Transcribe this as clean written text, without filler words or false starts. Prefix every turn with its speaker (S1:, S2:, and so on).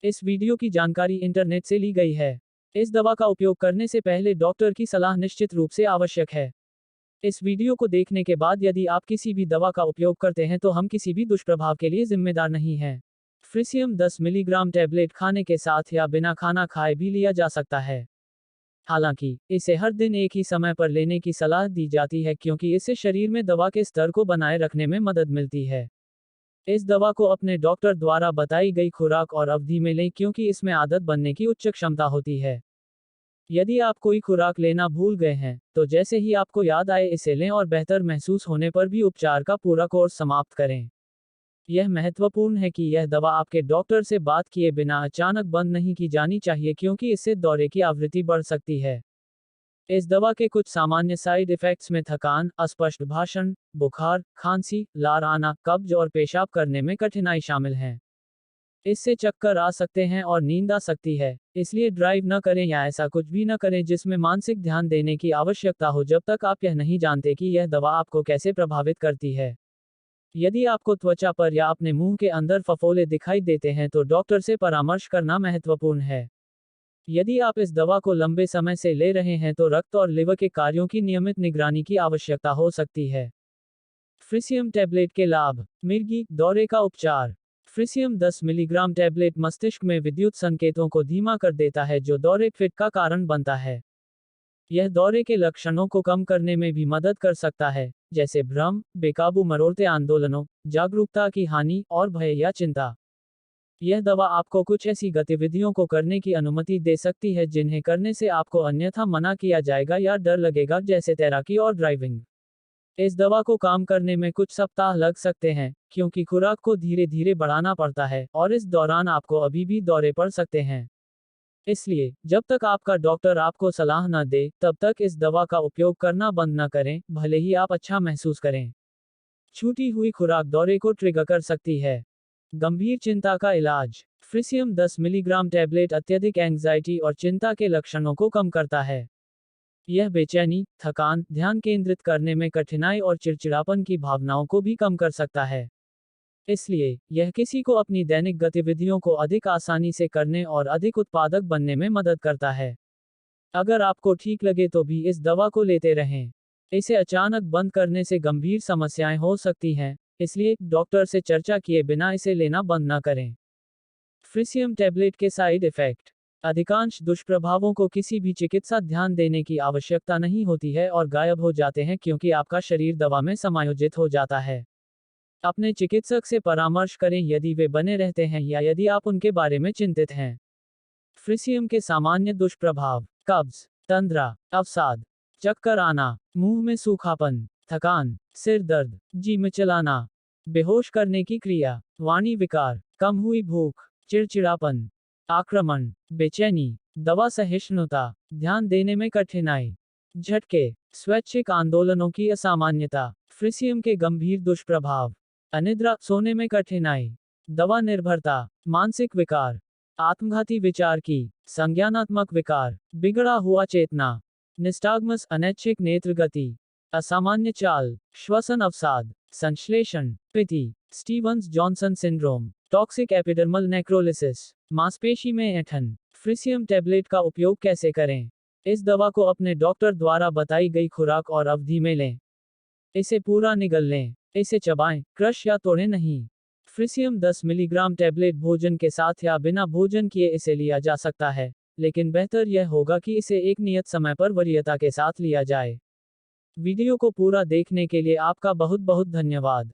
S1: इस वीडियो की जानकारी इंटरनेट से ली गई है। इस दवा का उपयोग करने से पहले डॉक्टर की सलाह निश्चित रूप से आवश्यक है। इस वीडियो को देखने के बाद यदि आप किसी भी दवा का उपयोग करते हैं तो हम किसी भी दुष्प्रभाव के लिए जिम्मेदार नहीं हैं। फ्रिसियम 10 मिलीग्राम टैबलेट खाने के साथ या बिना खाना खाए भी लिया जा सकता है। हालांकि इसे हर दिन एक ही समय पर लेने की सलाह दी जाती है क्योंकि इससे शरीर में दवा के स्तर को बनाए रखने में मदद मिलती है। इस दवा को अपने डॉक्टर द्वारा बताई गई खुराक और अवधि में लें क्योंकि इसमें आदत बनने की उच्च क्षमता होती है। यदि आप कोई खुराक लेना भूल गए हैं, तो जैसे ही आपको याद आए इसे लें और बेहतर महसूस होने पर भी उपचार का पूरा कोर्स समाप्त करें। यह महत्वपूर्ण है कि यह दवा आपके डॉक्टर से बात किए बिना अचानक बंद नहीं की जानी चाहिए क्योंकि इससे दौरे की आवृत्ति बढ़ सकती है। इस दवा के कुछ सामान्य साइड इफेक्ट्स में थकान, अस्पष्ट भाषण, बुखार, खांसी, लार आना, कब्ज और पेशाब करने में कठिनाई शामिल हैं। इससे चक्कर आ सकते हैं और नींद आ सकती है, इसलिए ड्राइव न करें या ऐसा कुछ भी न करें जिसमें मानसिक ध्यान देने की आवश्यकता हो जब तक आप यह नहीं जानते कि यह दवा आपको कैसे प्रभावित करती है। यदि आपको त्वचा पर या अपने मुंह के अंदर फफोले दिखाई देते हैं तो डॉक्टर से परामर्श करना महत्वपूर्ण है। यदि आप इस दवा को लंबे समय से ले रहे हैं तो रक्त और लिवर के कार्यों की नियमित निगरानी की आवश्यकता हो सकती है। फ्रिसियम टैबलेट के लाभ। मिर्गी दौरे का उपचार। फ्रिसियम 10 मिलीग्राम टैबलेट मस्तिष्क में विद्युत संकेतों को धीमा कर देता है जो दौरे फिट का कारण बनता है। यह दौरे के लक्षणों को कम करने में भी मदद कर सकता है, जैसे भ्रम, बेकाबू मरोड़ते आंदोलनों, जागरूकता की हानि और भय या चिंता। यह दवा आपको कुछ ऐसी गतिविधियों को करने की अनुमति दे सकती है जिन्हें करने से आपको अन्यथा मना किया जाएगा या डर लगेगा, जैसे तैराकी और ड्राइविंग। इस दवा को काम करने में कुछ सप्ताह लग सकते हैं, क्योंकि खुराक को धीरे धीरे बढ़ाना पड़ता है और इस दौरान आपको अभी भी दौरे पड़ सकते हैं। इसलिए, जब तक आपका डॉक्टर आपको सलाह न दे, तब तक इस दवा का उपयोग करना बंद न करें, भले ही आप अच्छा महसूस करें। छूटी हुई खुराक दौरे को ट्रिगर कर सकती है। गंभीर चिंता का इलाज। फ्रिसियम 10 मिलीग्राम टैबलेट अत्यधिक एंग्जाइटी और चिंता के लक्षणों को कम करता है। यह बेचैनी, थकान, ध्यान केंद्रित करने में कठिनाई और चिड़चिड़ापन की भावनाओं को भी कम कर सकता है। इसलिए, यह किसी को अपनी दैनिक गतिविधियों को अधिक आसानी से करने और अधिक उत्पादक बनने में मदद करता है। अगर आपको ठीक लगे तो भी इस दवा को लेते रहें। इसे अचानक बंद करने से गंभीर समस्याएं हो सकती हैं, इसलिए डॉक्टर से चर्चा किए बिना इसे लेना बंद न करें। फ्रिसियम टैबलेट के साइड इफेक्ट। अधिकांश दुष्प्रभावों को किसी भी चिकित्सा ध्यान देने की आवश्यकता नहीं होती है और गायब हो जाते हैं क्योंकि आपका शरीर दवा में समायोजित हो जाता है। अपने चिकित्सक से परामर्श करें यदि वे बने रहते हैं या यदि आप उनके बारे में चिंतित हैं। फ्रिसियम के सामान्य दुष्प्रभाव। कब्ज, तंद्रा, अवसाद, चक्कर आना, मुंह में सूखापन, थकान, सिर दर्द, जी मिचलाना, बेहोश करने की क्रिया, वाणी विकार, कम हुई भूख, चिड़चिड़ापन, आक्रमण, बेचैनी, दवा सहिष्णुता, ध्यान देने में कठिनाई, झटके, स्वैच्छिक आंदोलनों की असामान्यता। फ्रिसियम के गंभीर दुष्प्रभाव। अनिद्रा, सोने में कठिनाई, दवा निर्भरता, मानसिक विकार, आत्मघाती विचार की, संज्ञानात्मक विकार, बिगड़ा हुआ चेतना, निस्टाग्मस अनैच्छिक नेत्र गति, असामान्य चाल, श्वसन अवसाद, संश्लेषण, पिति, Stevens Johnson syndrome, toxic epidermal necrolysis, मांसपेशी में ऐंठन। फ्रिसियम टैबलेट का उपयोग कैसे करें? इस दवा को अपने डॉक्टर द्वारा बताई गई खुराक और अवधि में लें। इसे पूरा निगल लें। इसे चबाएं, क्रश या तोड़ें नहीं। फ्रिसियम 10 मिलीग्राम टैबलेट भोजन के साथ या बिना भोजन किए इसे लिया जा सकता है, लेकिन बेहतर यह होगा कि इसे एक नियत समय पर वरीयता के साथ लिया जाए। वीडियो को पूरा देखने के लिए आपका बहुत बहुत धन्यवाद।